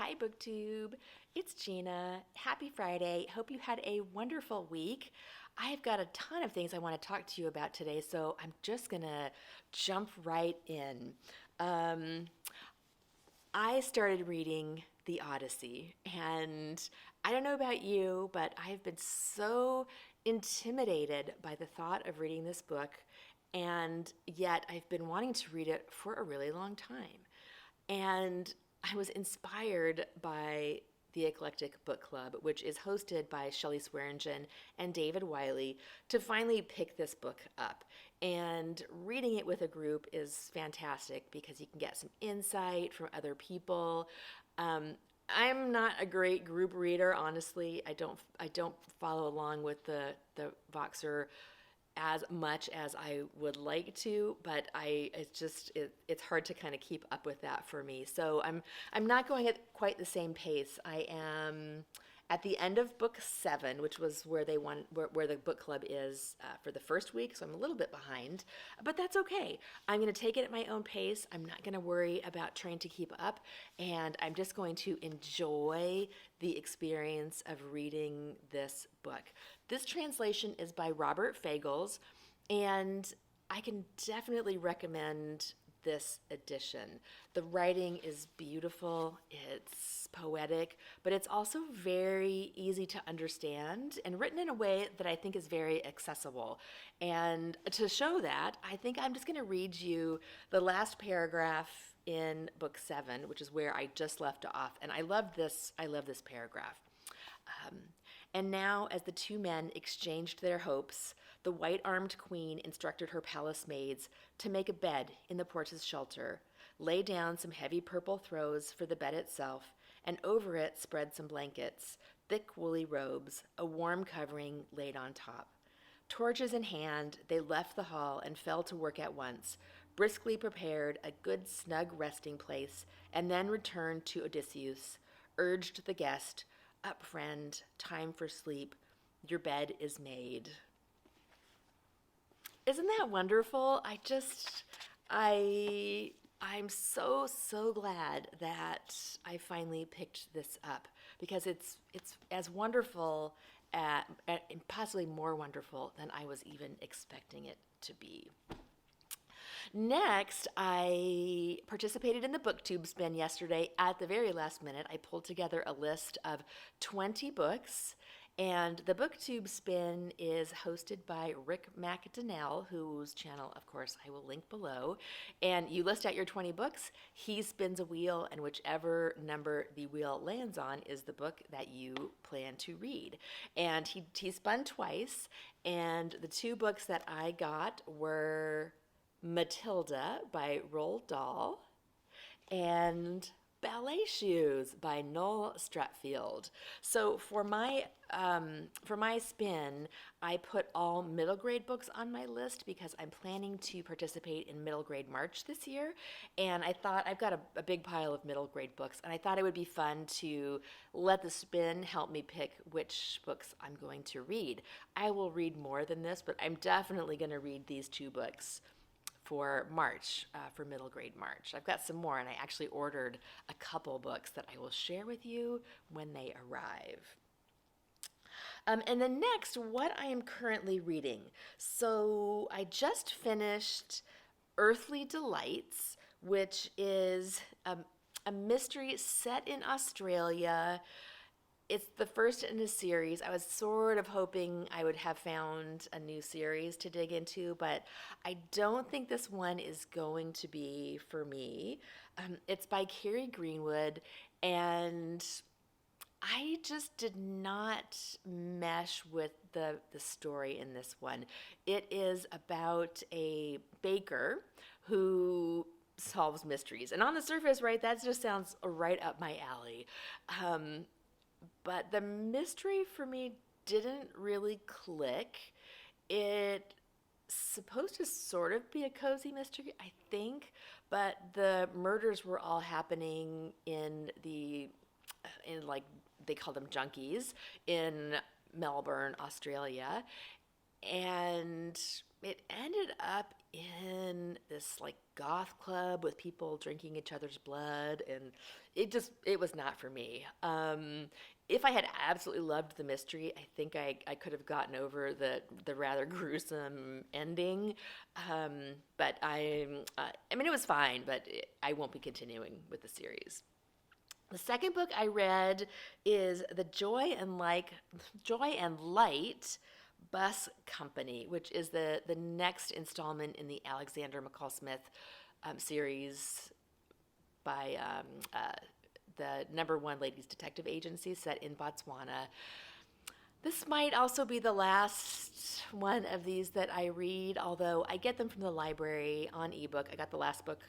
Hi, BookTube. It's Gina. Happy Friday. Hope you had a wonderful week. I've got a ton of things I want to talk to you about today, so I'm just going to jump right in. Um, I started reading the Odyssey, and I don't know about you, but I've been so intimidated by the thought of reading this book, and yet I've been wanting to read it for a really long time. And I was inspired by the Eclectic Book Club, which is hosted by Shelley Swearingen and David Wiley, to finally pick this book up. And reading it with a group is fantastic because you can get some insight from other people. Um, I'm not a great group reader, honestly. I don't follow along with the Voxer as much as I would like to, but it's hard to kind of keep up with that for me. So I'm not going at quite the same pace. I am at the end of book 7, which was where the book club is for the first week. So I'm a little bit behind, but that's okay. I'm going to take it at my own pace. I'm not going to worry about trying to keep up, and I'm just going to enjoy the experience of reading this book. This translation is by Robert Fagels, and I can definitely recommend this edition. The writing is beautiful, it's poetic, but it's also very easy to understand and written in a way that I think is very accessible. And to show that, I think I'm just going to read you the last paragraph in book 7, which is where I just left off. And I love this paragraph. Um, and now, as the two men exchanged their hopes, the white-armed queen instructed her palace maids to make a bed in the porch's shelter, lay down some heavy purple throws for the bed itself, and over it spread some blankets, thick woolly robes, a warm covering laid on top. Torches in hand, they left the hall and fell to work at once, briskly prepared a good snug resting place, and then returned to Odysseus, urged the guest, "Up, friend, time for sleep. Your bed is made." Isn't that wonderful? I'm so glad that I finally picked this up because it's as wonderful and possibly more wonderful than I was even expecting it to be. Next, I participated in the BookTube Spin yesterday. At the very last minute, I pulled together a list of 20 books, and the BookTube Spin is hosted by Rick McDonnell, whose channel, of course, I will link below. And you list out your 20 books, he spins a wheel, and whichever number the wheel lands on is the book that you plan to read. And he spun twice, and the 2 books that I got were Matilda by Roald Dahl and Ballet Shoes by Noel Streatfeild. So for my spin, I put all middle grade books on my list because I'm planning to participate in middle grade March this year, and I thought I've got a big pile of middle grade books, and I thought it would be fun to let the spin help me pick which books I'm going to read. I will read more than this, but I'm definitely going to read these 2 books for March, for middle grade March. I've got some more, and I actually ordered a couple books that I will share with you when they arrive. And then next, what I am currently reading. So I just finished Earthly Delights, which is a mystery set in Australia. It's the first in a series. I was sort of hoping I would have found a new series to dig into, but I don't think this one is going to be for me. It's by Carrie Greenwood, and I just did not mesh with the story in this one. It is about a baker who solves mysteries. And on the surface, right, that just sounds right up my alley. But the mystery for me didn't really click. It's supposed to sort of be a cozy mystery, I think, but the murders were all happening in like, they call them junkies in Melbourne, Australia. And it ended up in this like goth club with people drinking each other's blood, and it was not for me. If I had absolutely loved the mystery, I think I could have gotten over the rather gruesome ending. Um, but I mean, it was fine, but I won't be continuing with the series. The second book I read is The Joy and Light Bus Company, which is the next installment in the Alexander McCall Smith series by the number one ladies detective agency set in Botswana. This might also be the last one of these that I read, although I get them from the library on ebook. I got the last book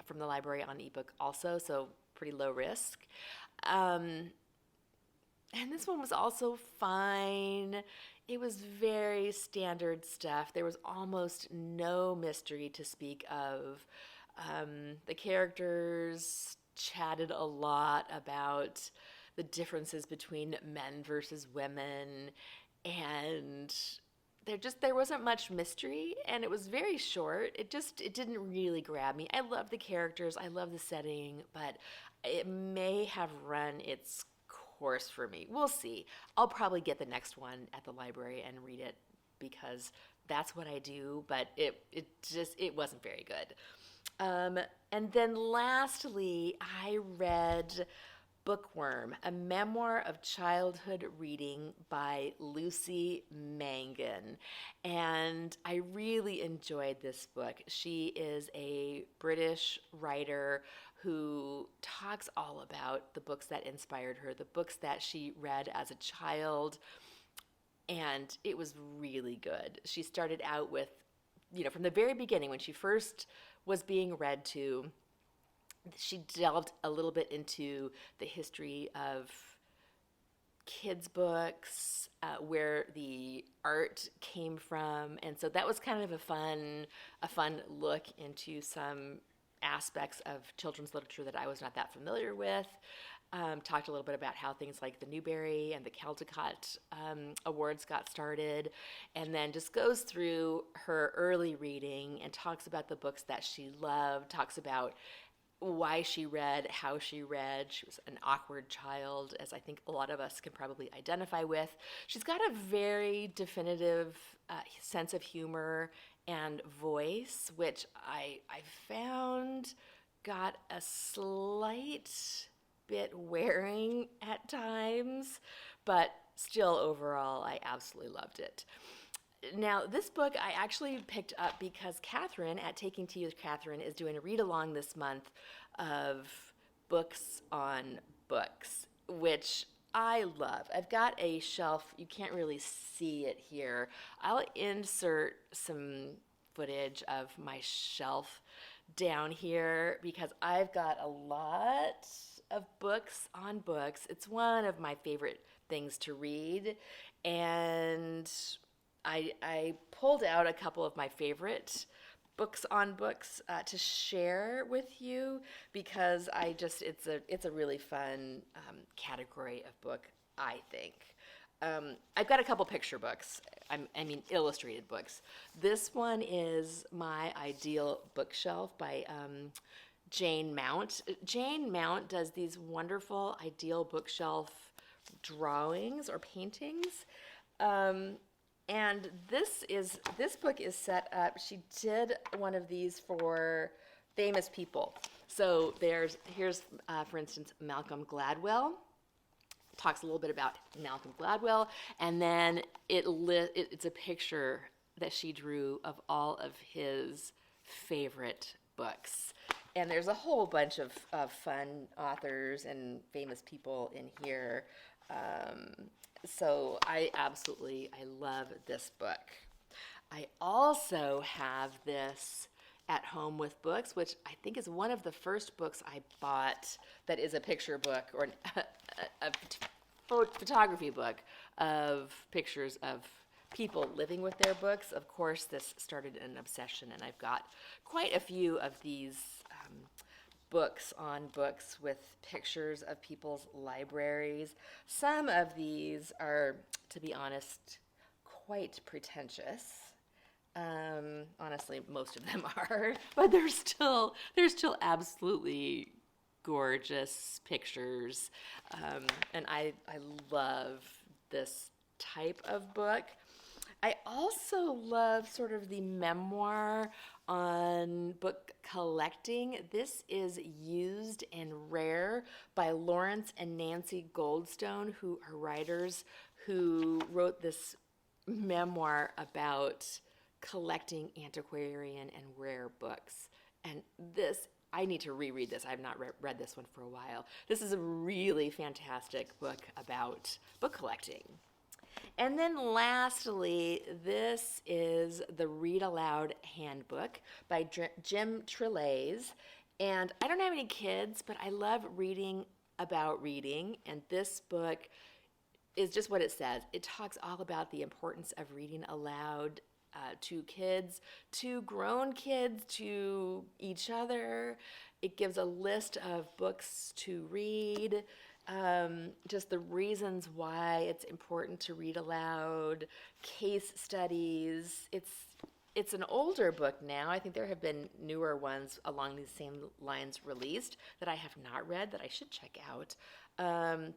from the library on ebook also, so pretty low risk. Um, and this one was also fine. It was very standard stuff. There was almost no mystery to speak of. The characters chatted a lot about the differences between men versus women, and there wasn't much mystery, and it was very short. It didn't really grab me. I love the characters, I love the setting, but it may have run its course for me. We'll see. I'll probably get the next one at the library and read it because that's what I do, but it wasn't very good. And then lastly, I read Bookworm, a memoir of childhood reading by Lucy Mangan. And I really enjoyed this book. She is a British writer who talks all about the books that inspired her, the books that she read as a child, and it was really good. She started out with, from the very beginning when she first was being read to, she delved a little bit into the history of kids' books, where the art came from, and so that was kind of a fun look into some aspects of children's literature that I was not that familiar with. Talked a little bit about how things like the Newbery and the Caldecott awards got started, and then just goes through her early reading and talks about the books that she loved, talks about why she read, how she read. She was an awkward child, as I think a lot of us can probably identify with. She's got a very definitive sense of humor and voice, which I found got a slight bit wearing at times, but still overall I absolutely loved it. Now, this book I actually picked up because Catherine at Taking Tea with Catherine is doing a read-along this month of books on books, which I love. I've got a shelf. You can't really see it here. I'll insert some footage of my shelf down here because I've got a lot of books on books. It's one of my favorite things to read, and I pulled out a couple of my favorite books on books to share with you because it's a really fun category of book, I think. I've got a couple picture books. I mean illustrated books. This one is My Ideal Bookshelf by Jane Mount. Jane Mount does these wonderful ideal bookshelf drawings or paintings. And this book is set up. She did one of these for famous people. So here's for instance, Malcolm Gladwell. Talks a little bit about Malcolm Gladwell, and then it's a picture that she drew of all of his favorite books. And there's a whole bunch of fun authors and famous people in here. So I love this book. I also have this At Home with Books, which I think is one of the first books I bought that is a picture book or a photography book of pictures of people living with their books. Of course, this started an obsession, and I've got quite a few of these books on books with pictures of people's libraries. Some of these are, to be honest, quite pretentious. Honestly, most of them are, but there's still absolutely gorgeous pictures, and I love this type of book. I also love sort of the memoir on book collecting. This is Used and Rare by Lawrence and Nancy Goldstone, who are writers who wrote this memoir about collecting antiquarian and rare books. And this, I need to reread this. I've not read this one for a while. This is a really fantastic book about book collecting. And then lastly, this is the Read Aloud Handbook by Jim Trelease. And I don't have any kids, but I love reading about reading. And this book is just what it says. It talks all about the importance of reading aloud to kids, to grown kids, to each other. It gives a list of books to read, just the reasons why it's important to read aloud, case studies. It's an older book now. I think there have been newer ones along these same lines released that I have not read that I should check out.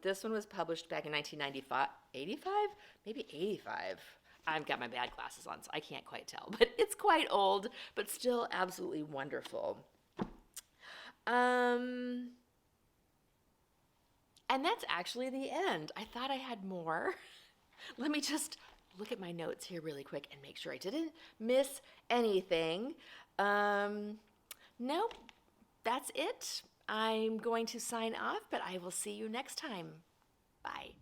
This one was published back in 1995, 85? Maybe 85. I've got my bad glasses on, so I can't quite tell. But it's quite old, but still absolutely wonderful. And that's actually the end. I thought I had more. Let me just look at my notes here really quick and make sure I didn't miss anything. Nope, that's it. I'm going to sign off, but I will see you next time. Bye.